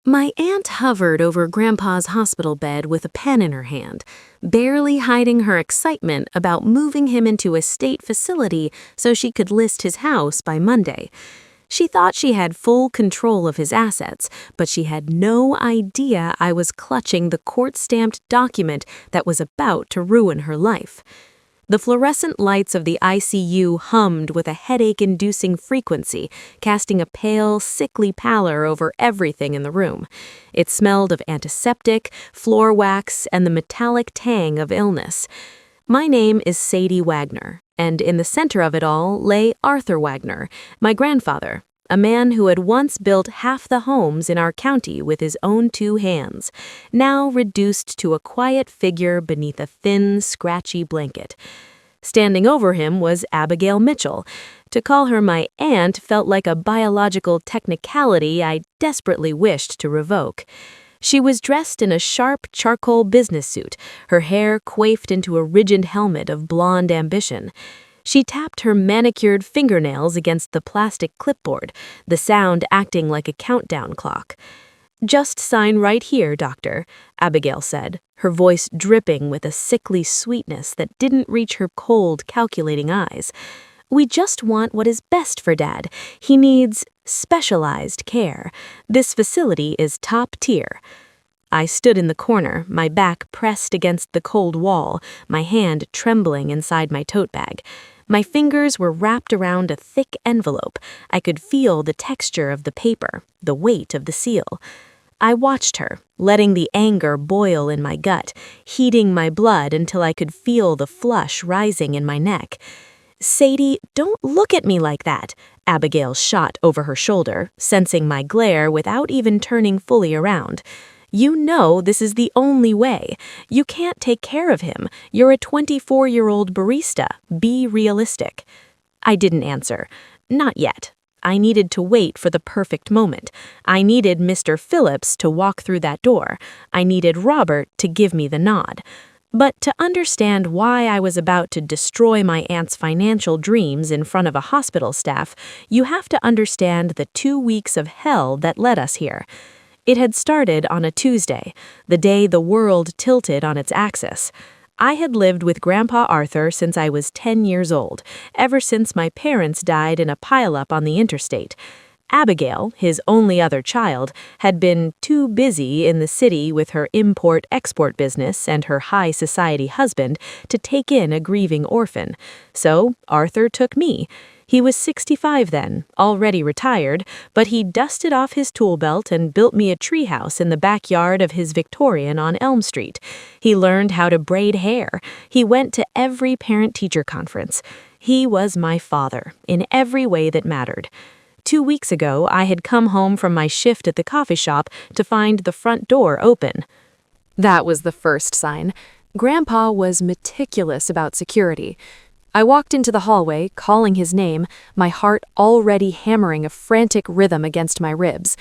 My aunt hovered over Grandpa's hospital bed with a pen in her hand, barely hiding her excitement about moving him into a state facility so she could list his house by Monday. She thought she had full control of his assets, but she had no idea I was clutching the court-stamped document that was about to ruin her life. The fluorescent lights of the ICU hummed with a headache-inducing frequency, casting a pale, sickly pallor over everything in the room. It smelled of antiseptic, floor wax, and the metallic tang of illness. My name is Sadie Wagner, and in the center of it all lay Arthur Wagner, my grandfather, a man who had once built half the homes in our county with his own two hands, now reduced to a quiet figure beneath a thin, scratchy blanket. Standing over him was Abigail Mitchell. To call her my aunt felt like a biological technicality I desperately wished to revoke. She was dressed in a sharp charcoal business suit, her hair coiffed into a rigid helmet of blonde ambition. She tapped her manicured fingernails against the plastic clipboard, the sound acting like a countdown clock. "Just sign right here, doctor," Abigail said, her voice dripping with a sickly sweetness that didn't reach her cold, calculating eyes. "We just want what is best for Dad. He needs specialized care. This facility is top tier." I stood in the corner, my back pressed against the cold wall, my hand trembling inside my tote bag. My fingers were wrapped around a thick envelope. I could feel the texture of the paper, the weight of the seal. I watched her, letting the anger boil in my gut, heating my blood until I could feel the flush rising in my neck. "Sadie, don't look at me like that," Abigail shot over her shoulder, sensing my glare without even turning fully around. "You know this is the only way. You can't take care of him. You're a 24-year-old barista. Be realistic." I didn't answer. Not yet. I needed to wait for the perfect moment. I needed Mr. Phillips to walk through that door. I needed Robert to give me the nod. But to understand why I was about to destroy my aunt's financial dreams in front of a hospital staff, you have to understand the 2 weeks of hell that led us here. It had started on a Tuesday, the day the world tilted on its axis. I had lived with Grandpa Arthur since I was 10 years old, ever since my parents died in a pileup on the interstate. Abigail, his only other child, had been too busy in the city with her import-export business and her high society husband to take in a grieving orphan. So Arthur took me. He was 65 then, already retired, but he dusted off his tool belt and built me a treehouse in the backyard of his Victorian on Elm Street. He learned how to braid hair. He went to every parent-teacher conference. He was my father, in every way that mattered. 2 weeks ago, I had come home from my shift at the coffee shop to find the front door open. That was the first sign. Grandpa was meticulous about security. I walked into the hallway, calling his name, my heart already hammering a frantic rhythm against my ribs.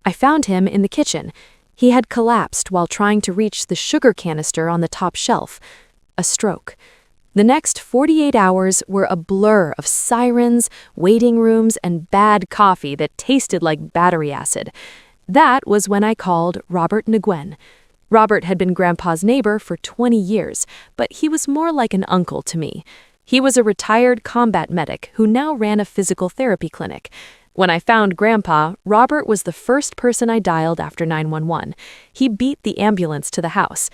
I found him in the kitchen. He had collapsed while trying to reach the sugar canister on the top shelf. A stroke. The next 48 hours were a blur of sirens, waiting rooms, and bad coffee that tasted like battery acid. That was when I called Robert Nguyen. Robert had been Grandpa's neighbor for 20 years, but he was more like an uncle to me. He was a retired combat medic who now ran a physical therapy clinic. When I found Grandpa, Robert was the first person I dialed after 911. He beat the ambulance to the house.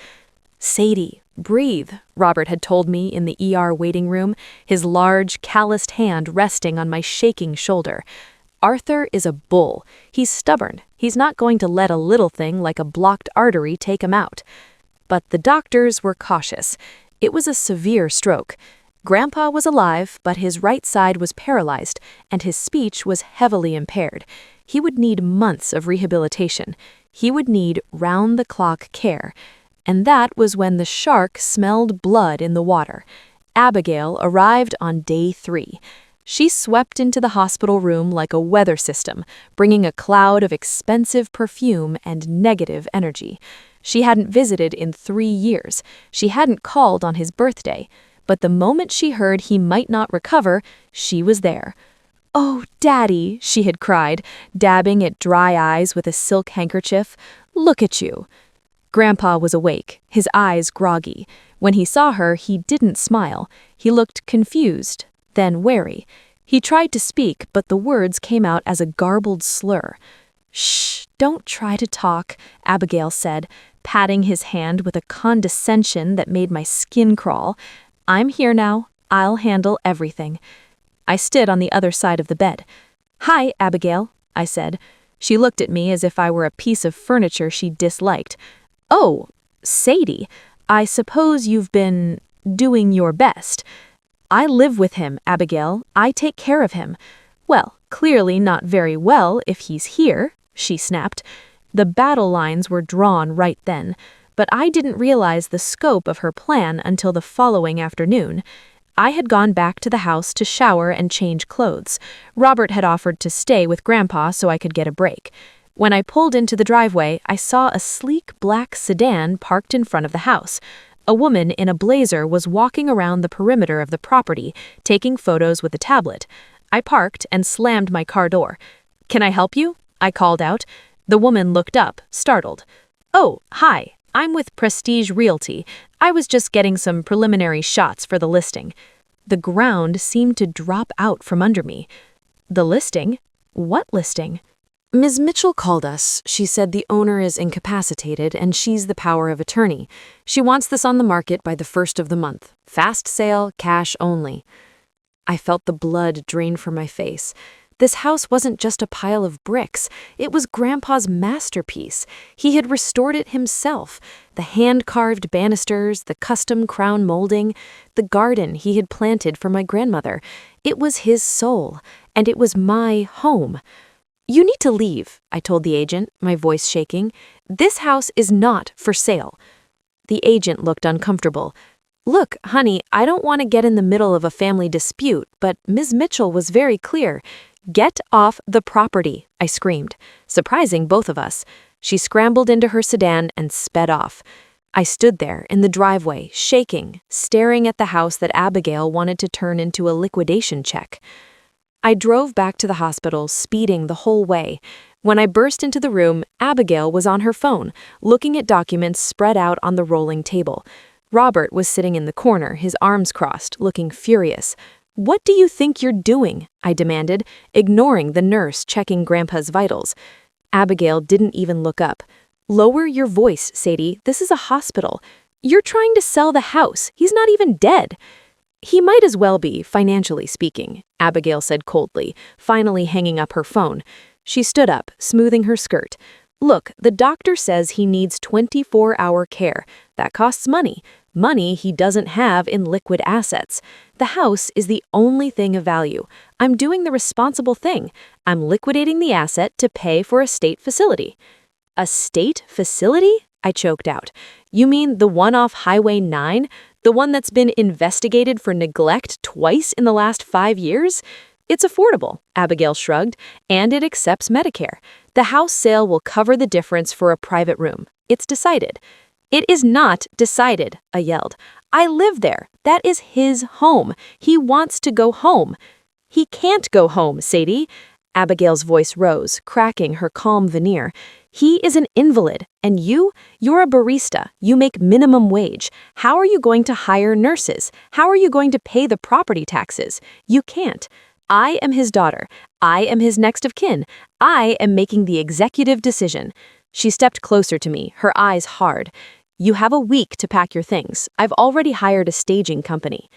"Sadie, breathe," Robert had told me in the ER waiting room, his large, calloused hand resting on my shaking shoulder. "Arthur is a bull. He's stubborn. He's not going to let a little thing like a blocked artery take him out." But the doctors were cautious. It was a severe stroke. Grandpa was alive, but his right side was paralyzed, and his speech was heavily impaired. He would need months of rehabilitation. He would need round-the-clock care. And that was when the shark smelled blood in the water. Abigail arrived on day 3. She swept into the hospital room like a weather system, bringing a cloud of expensive perfume and negative energy. She hadn't visited in 3 years. She hadn't called on his birthday. But the moment she heard he might not recover, she was there. "Oh, Daddy," she had cried, dabbing at dry eyes with a silk handkerchief. "Look at you." Grandpa was awake, his eyes groggy. When he saw her, he didn't smile. He looked confused, then wary. He tried to speak, but the words came out as a garbled slur. "Shh, don't try to talk," Abigail said, patting his hand with a condescension that made my skin crawl. "I'm here now. I'll handle everything." I stood on the other side of the bed. "Hi, Abigail," I said. She looked at me as if I were a piece of furniture she disliked. "Oh, Sadie, I suppose you've been doing your best." "I live with him, Abigail. I take care of him." "Well, clearly not very well if he's here," she snapped. The battle lines were drawn right then, but I didn't realize the scope of her plan until the following afternoon. I had gone back to the house to shower and change clothes. Robert had offered to stay with Grandpa so I could get a break. When I pulled into the driveway, I saw a sleek black sedan parked in front of the house. A woman in a blazer was walking around the perimeter of the property, taking photos with a tablet. I parked and slammed my car door. "Can I help you?" I called out. The woman looked up, startled. "Oh, hi. I'm with Prestige Realty. I was just getting some preliminary shots for the listing." The ground seemed to drop out from under me. "The listing? What listing?" "Ms. Mitchell called us. She said the owner is incapacitated and she's the power of attorney. She wants this on the market by the 1st of the month. Fast sale, cash only." I felt the blood drain from my face. This house wasn't just a pile of bricks. It was Grandpa's masterpiece. He had restored it himself. The hand-carved banisters, the custom crown molding, the garden he had planted for my grandmother. It was his soul, and it was my home. "You need to leave," I told the agent, my voice shaking. "This house is not for sale." The agent looked uncomfortable. "Look, honey, I don't want to get in the middle of a family dispute, but Ms. Mitchell was very clear. Get off the property," I screamed, surprising both of us. She scrambled into her sedan and sped off. I stood there in the driveway, shaking, staring at the house that Abigail wanted to turn into a liquidation check. I drove back to the hospital, speeding the whole way. When I burst into the room, Abigail was on her phone, looking at documents spread out on the rolling table. Robert was sitting in the corner, his arms crossed, looking furious. "What do you think you're doing?" I demanded, ignoring the nurse checking Grandpa's vitals. Abigail didn't even look up. "Lower your voice, Sadie. This is a hospital. You're trying to sell the house. He's not even dead." "He might as well be, financially speaking," Abigail said coldly, finally hanging up her phone. She stood up, smoothing her skirt. "Look, the doctor says he needs 24-hour care. That costs money. Money he doesn't have in liquid assets. The house is the only thing of value. I'm doing the responsible thing. I'm liquidating the asset to pay for a state facility." "A state facility?" I choked out. "You mean the one off Highway 9? The one that's been investigated for neglect twice in the last 5 years? It's affordable," Abigail shrugged, "and it accepts Medicare. The house sale will cover the difference for a private room. It's decided." "It is not decided," I yelled. "I live there. That is his home. He wants to go home." "He can't go home, Sadie." Abigail's voice rose, cracking her calm veneer. "He is an invalid, and you're a barista. You make minimum wage. How are you going to hire nurses? How are you going to pay the property taxes? You can't. I am his daughter. I am his next of kin. I am making the executive decision." She stepped closer to me, her eyes hard. "You have a week to pack your things. I've already hired a staging company."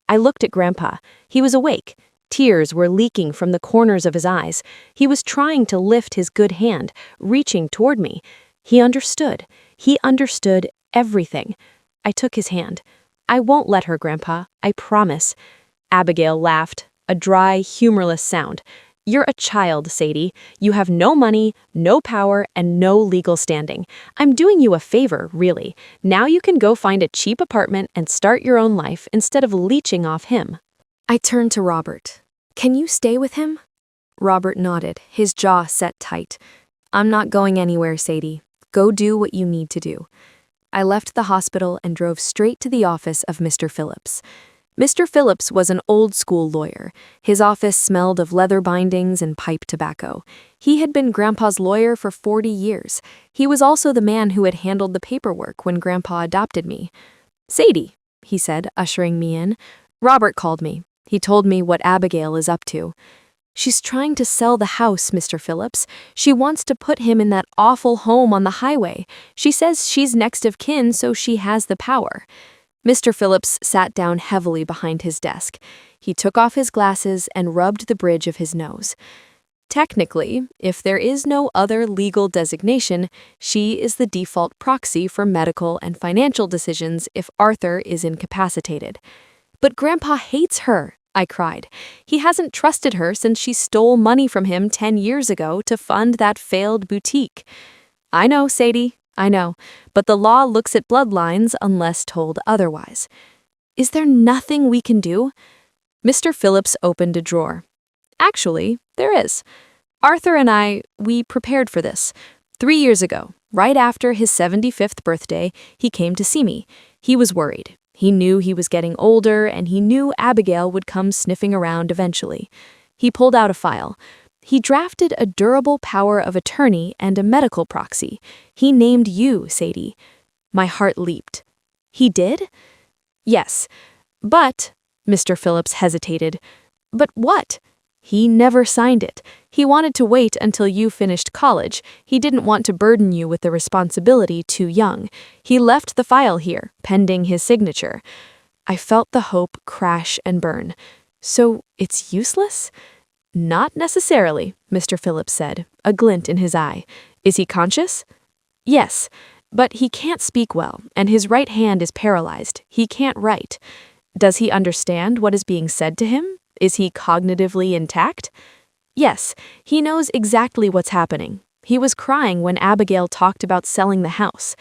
I looked at Grandpa. He was awake. Tears were leaking from the corners of his eyes. He was trying to lift his good hand, reaching toward me. He understood. He understood everything. I took his hand. "I won't let her, Grandpa. I promise." Abigail laughed, a dry, humorless sound. "You're a child, Sadie. You have no money, no power, and no legal standing. I'm doing you a favor, really. Now you can go find a cheap apartment and start your own life instead of leeching off him." I turned to Robert. "Can you stay with him?" Robert nodded, his jaw set tight. "I'm not going anywhere, Sadie. Go do what you need to do." I left the hospital and drove straight to the office of Mr. Phillips. Mr. Phillips was an old-school lawyer. His office smelled of leather bindings and pipe tobacco. He had been Grandpa's lawyer for 40 years. He was also the man who had handled the paperwork when Grandpa adopted me. "Sadie," he said, ushering me in. "Robert called me. He told me what Abigail is up to." "She's trying to sell the house, Mr. Phillips. She wants to put him in that awful home on the highway. She says she's next of kin, so she has the power." Mr. Phillips sat down heavily behind his desk. He took off his glasses and rubbed the bridge of his nose. "Technically, if there is no other legal designation, she is the default proxy for medical and financial decisions if Arthur is incapacitated." "But Grandpa hates her," I cried. "He hasn't trusted her since she stole money from him 10 years ago to fund that failed boutique." "I know, Sadie. I know, but the law looks at bloodlines unless told otherwise." "Is there nothing we can do?" Mr. Phillips opened a drawer. "Actually, there is. Arthur and we prepared for this. 3 years ago, right after his 75th birthday, he came to see me. He was worried. He knew he was getting older, and he knew Abigail would come sniffing around eventually. He pulled out a file. He drafted a durable power of attorney and a medical proxy. He named you, Sadie." My heart leaped. "He did?" "Yes. But," Mr. Phillips hesitated, "but what?" "He never signed it. He wanted to wait until you finished college. He didn't want to burden you with the responsibility too young. He left the file here, pending his signature." I felt the hope crash and burn. "So it's useless?" "Not necessarily," Mr. Phillips said, a glint in his eye. "Is he conscious?" "Yes, but he can't speak well, and his right hand is paralyzed. He can't write." "Does he understand what is being said to him? Is he cognitively intact?" "Yes, he knows exactly what's happening. He was crying when Abigail talked about selling the house."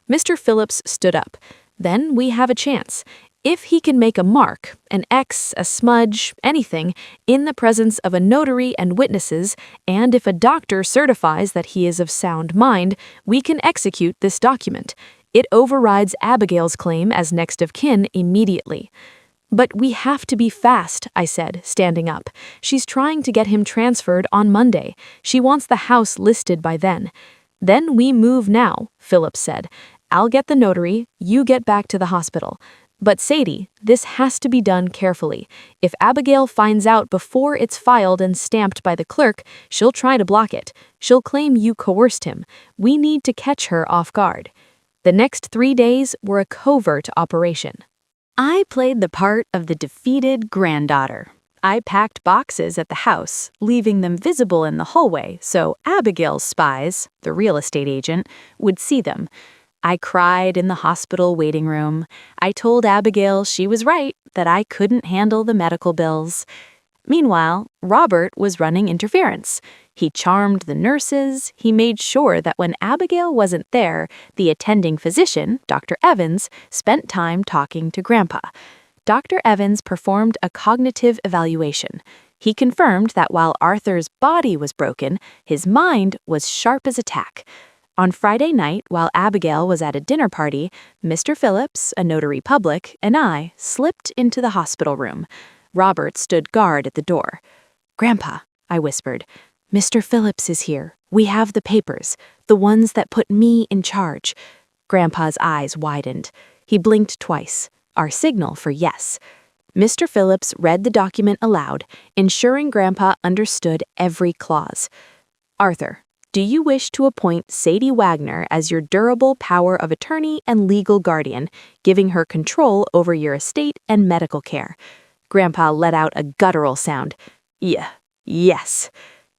Mr. Phillips stood up. "Then we have a chance. If he can make a mark, an X, a smudge, anything, in the presence of a notary and witnesses, and if a doctor certifies that he is of sound mind, we can execute this document. It overrides Abigail's claim as next of kin immediately." "But we have to be fast," I said, standing up. "She's trying to get him transferred on Monday. She wants the house listed by then." "Then we move now," Phillips said. "I'll get the notary, you get back to the hospital. But Sadie, this has to be done carefully. If Abigail finds out before it's filed and stamped by the clerk, she'll try to block it. She'll claim you coerced him. We need to catch her off guard." The next 3 days were a covert operation. I played the part of the defeated granddaughter. I packed boxes at the house, leaving them visible in the hallway so Abigail's spies, the real estate agent, would see them. I cried in the hospital waiting room. I told Abigail she was right, that I couldn't handle the medical bills. Meanwhile, Robert was running interference. He charmed the nurses. He made sure that when Abigail wasn't there, the attending physician, Dr. Evans, spent time talking to Grandpa. Dr. Evans performed a cognitive evaluation. He confirmed that while Arthur's body was broken, his mind was sharp as a tack. On Friday night, while Abigail was at a dinner party, Mr. Phillips, a notary public, and I slipped into the hospital room. Robert stood guard at the door. "Grandpa," I whispered, "Mr. Phillips is here. We have the papers, the ones that put me in charge." Grandpa's eyes widened. He blinked twice, our signal for yes. Mr. Phillips read the document aloud, ensuring Grandpa understood every clause. "Arthur, do you wish to appoint Sadie Wagner as your durable power of attorney and legal guardian, giving her control over your estate and medical care?" Grandpa let out a guttural sound. Yes.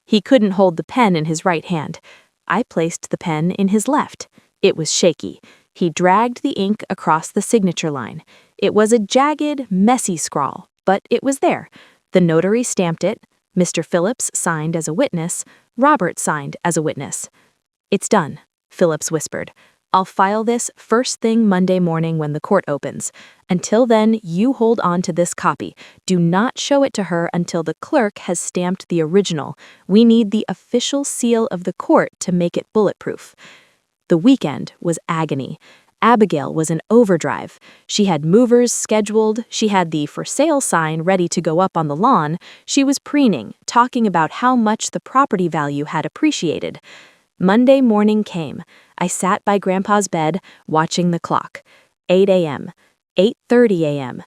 He couldn't hold the pen in his right hand. I placed the pen in his left. It was shaky. He dragged the ink across the signature line. It was a jagged, messy scrawl, but it was there. The notary stamped it. Mr. Phillips signed as a witness. Robert signed as a witness. "It's done," Phillips whispered. "I'll file this first thing Monday morning when the court opens. Until then, you hold on to this copy. Do not show it to her until the clerk has stamped the original. We need the official seal of the court to make it bulletproof." The weekend was agony. Abigail was in overdrive. She had movers scheduled, she had the for sale sign ready to go up on the lawn, she was preening, talking about how much the property value had appreciated. Monday morning came. I sat by Grandpa's bed, watching the clock. 8 a.m., 8:30 a.m.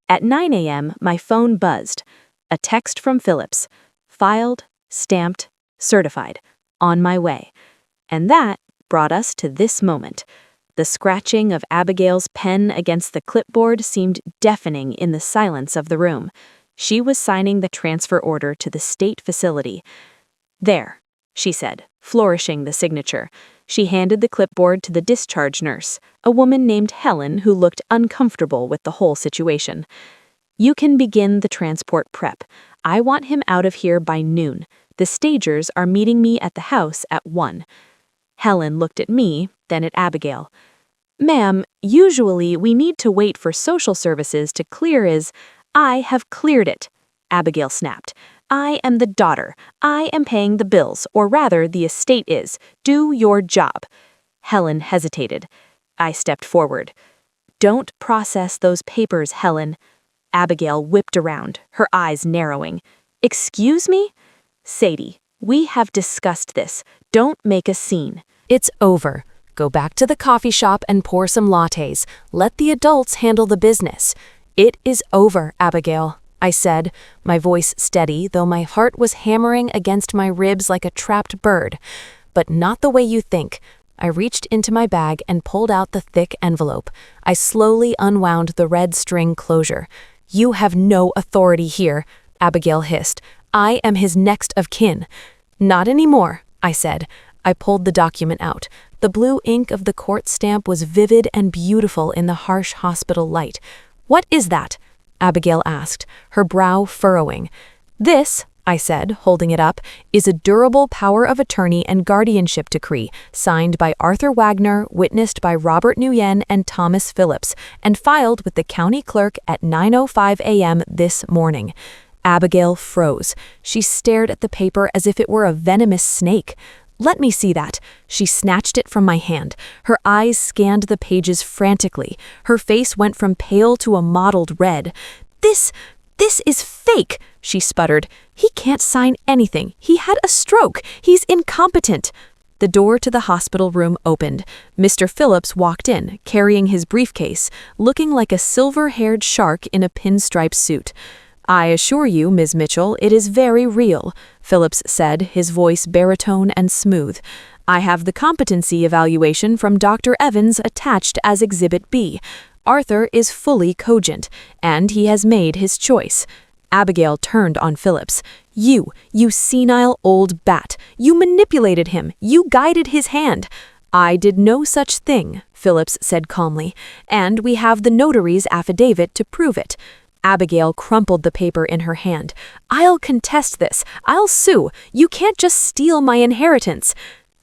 At 9 a.m., my phone buzzed. A text from Phillips. Filed, stamped, certified. On my way. And that brought us to this moment. The scratching of Abigail's pen against the clipboard seemed deafening in the silence of the room. She was signing the transfer order to the state facility. "There," she said, flourishing the signature. She handed the clipboard to the discharge nurse, a woman named Helen who looked uncomfortable with the whole situation. "You can begin the transport prep. I want him out of here by noon. The stagers are meeting me at the house at 1. Helen looked at me, then at Abigail. "Ma'am, usually we need to wait for social services to clear his—" "I have cleared it," Abigail snapped. "I am the daughter. I am paying the bills, or rather the estate is. Do your job." Helen hesitated. I stepped forward. "Don't process those papers, Helen." Abigail whipped around, her eyes narrowing. "Excuse me?" "Sadie, we have discussed this. Don't make a scene." It's over. Go back to the coffee shop and pour some lattes. Let the adults handle the business. It is over, Abigail, I said, my voice steady, though my heart was hammering against my ribs like a trapped bird. But not the way you think. I reached into my bag and pulled out the thick envelope. I slowly unwound the red string closure. "You have no authority here," Abigail hissed. "I am his next of kin." "Not anymore," I said. I pulled the document out. The blue ink of the court stamp was vivid and beautiful in the harsh hospital light. "What is that?" Abigail asked, her brow furrowing. "This," I said, holding it up, "is a durable power of attorney and guardianship decree, signed by Arthur Wagner, witnessed by Robert Nguyen and Thomas Phillips, and filed with the county clerk at 9:05 a.m. this morning." Abigail froze. She stared at the paper as if it were a venomous snake. "Let me see that." She snatched it from my hand. Her eyes scanned the pages frantically. Her face went from pale to a mottled red. This is fake," she sputtered. "He can't sign anything. He had a stroke. He's incompetent." The door to the hospital room opened. Mr. Phillips walked in, carrying his briefcase, looking like a silver-haired shark in a pinstripe suit. "I assure you, Ms. Mitchell, it is very real," Phillips said, his voice baritone and smooth. "I have the competency evaluation from Dr. Evans attached as Exhibit B. Arthur is fully cogent, and he has made his choice." Abigail turned on Phillips. You senile old bat. You manipulated him. You guided his hand." "I did no such thing," Phillips said calmly, "and we have the notary's affidavit to prove it." Abigail crumpled the paper in her hand. "I'll contest this. I'll sue. You can't just steal my inheritance."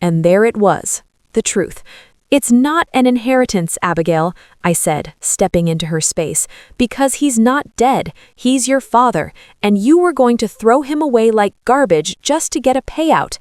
And there it was, the truth. "It's not an inheritance, Abigail," I said, stepping into her space, "because he's not dead. He's your father, and you were going to throw him away like garbage just to get a payout."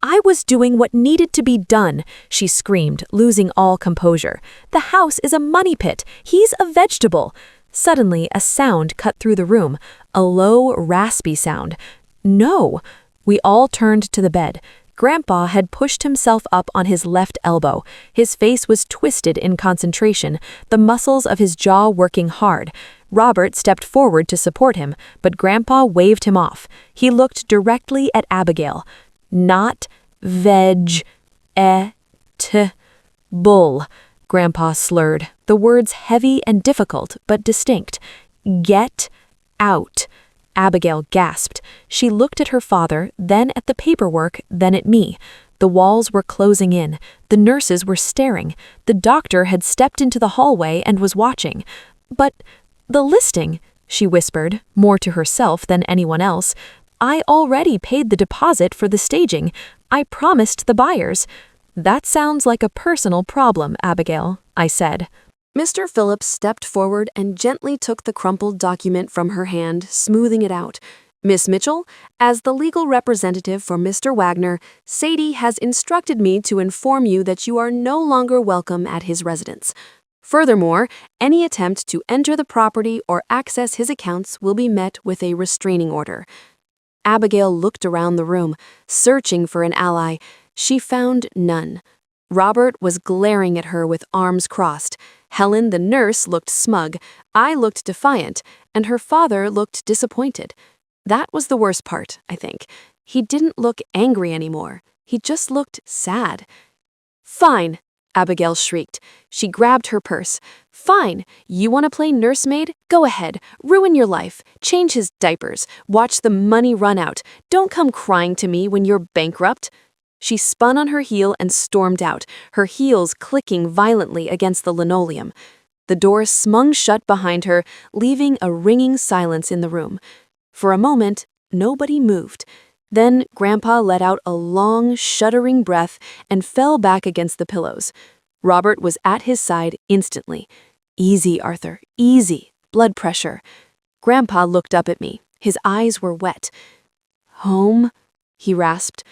"I was doing what needed to be done," she screamed, losing all composure. "The house is a money pit. He's a vegetable." Suddenly, a sound cut through the room, a low, raspy sound. "No!" We all turned to the bed. Grandpa had pushed himself up on his left elbow. His face was twisted in concentration, the muscles of his jaw working hard. Robert stepped forward to support him, but Grandpa waved him off. He looked directly at Abigail. "Not bull," Grandpa slurred, the words heavy and difficult, but distinct. "Get out." Abigail gasped. She looked at her father, then at the paperwork, then at me. The walls were closing in. The nurses were staring. The doctor had stepped into the hallway and was watching. "But the listing," she whispered, more to herself than anyone else. "I already paid the deposit for the staging. I promised the buyers." "That sounds like a personal problem, Abigail," I said. Mr. Phillips stepped forward and gently took the crumpled document from her hand, smoothing it out. Miss Mitchell, as the legal representative for Mr. Wagner, Sadie has instructed me to inform you that you are no longer welcome at his residence. Furthermore, any attempt to enter the property or access his accounts will be met with a restraining order. Abigail looked around the room, searching for an ally. She found none. Robert was glaring at her with arms crossed. Helen, the nurse, looked smug. I looked defiant, and her father looked disappointed. That was the worst part, I think. He didn't look angry anymore. He just looked sad. "Fine," Abigail shrieked. She grabbed her purse. "Fine. You want to play nursemaid? Go ahead. Ruin your life. Change his diapers. Watch the money run out. Don't come crying to me when you're bankrupt." She spun on her heel and stormed out, her heels clicking violently against the linoleum. The door swung shut behind her, leaving a ringing silence in the room. For a moment, nobody moved. Then Grandpa let out a long, shuddering breath and fell back against the pillows. Robert was at his side instantly. "Easy, Arthur, easy. Blood pressure." Grandpa looked up at me. His eyes were wet. "Home?" he rasped.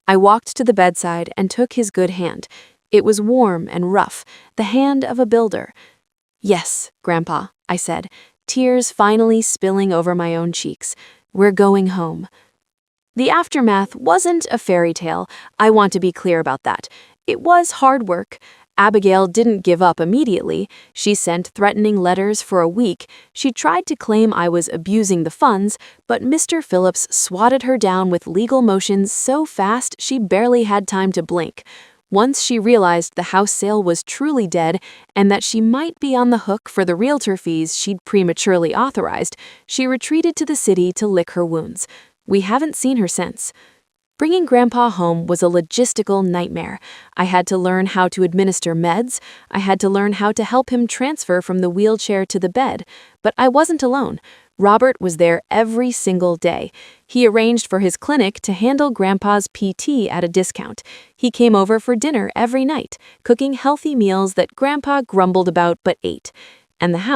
I walked to the bedside and took his good hand. It was warm and rough, the hand of a builder. "Yes, Grandpa," I said, tears finally spilling over my own cheeks. "We're going home." The aftermath wasn't a fairy tale. I want to be clear about that. It was hard work. Abigail didn't give up immediately. She sent threatening letters for a week. She tried to claim I was abusing the funds, but Mr. Phillips swatted her down with legal motions so fast she barely had time to blink. Once she realized the house sale was truly dead and that she might be on the hook for the realtor fees she'd prematurely authorized, she retreated to the city to lick her wounds. We haven't seen her since. Bringing Grandpa home was a logistical nightmare. I had to learn how to administer meds. I had to learn how to help him transfer from the wheelchair to the bed. But I wasn't alone. Robert was there every single day. He arranged for his clinic to handle Grandpa's PT at a discount. He came over for dinner every night, cooking healthy meals that Grandpa grumbled about but ate. And the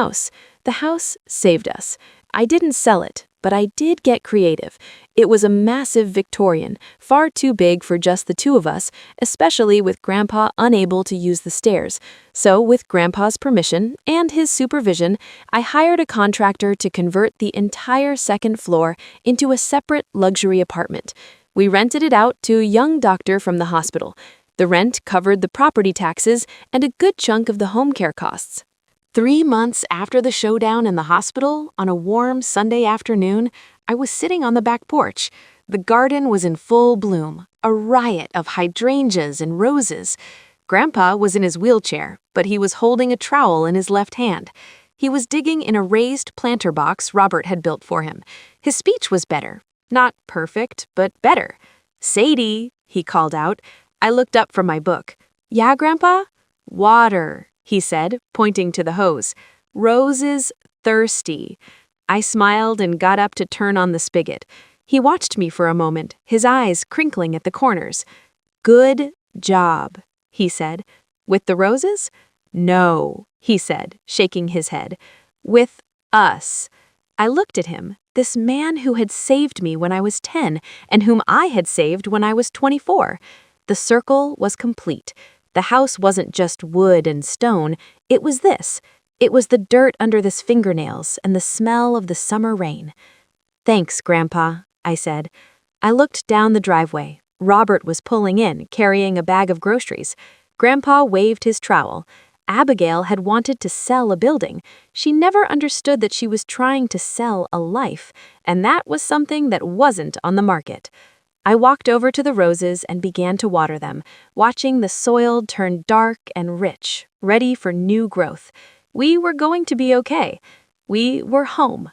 house saved us. I didn't sell it, but I did get creative. It was a massive Victorian, far too big for just the two of us, especially with Grandpa unable to use the stairs. So, with Grandpa's permission and his supervision, I hired a contractor to convert the entire second floor into a separate luxury apartment. We rented it out to a young doctor from the hospital. The rent covered the property taxes and a good chunk of the home care costs. 3 months after the showdown in the hospital, on a warm Sunday afternoon, I was sitting on the back porch. The garden was in full bloom, a riot of hydrangeas and roses. Grandpa was in his wheelchair, but he was holding a trowel in his left hand. He was digging in a raised planter box Robert had built for him. His speech was better. Not perfect, but better. "Sadie," he called out. I looked up from my book. "Yeah, Grandpa?" "Water," he said, pointing to the hose. "Roses thirsty." I smiled and got up to turn on the spigot. He watched me for a moment, his eyes crinkling at the corners. "Good job," he said. "With the roses?" "No," he said, shaking his head. "With us." I looked at him, this man who had saved me when I was 10 and whom I had saved when I was 24. The circle was complete. The house wasn't just wood and stone, it was this. It was the dirt under his fingernails and the smell of the summer rain. "Thanks, Grandpa," I said. I looked down the driveway. Robert was pulling in, carrying a bag of groceries. Grandpa waved his trowel. Abigail had wanted to sell a building. She never understood that she was trying to sell a life, and that was something that wasn't on the market. I walked over to the roses and began to water them, watching the soil turn dark and rich, ready for new growth. We were going to be okay. We were home.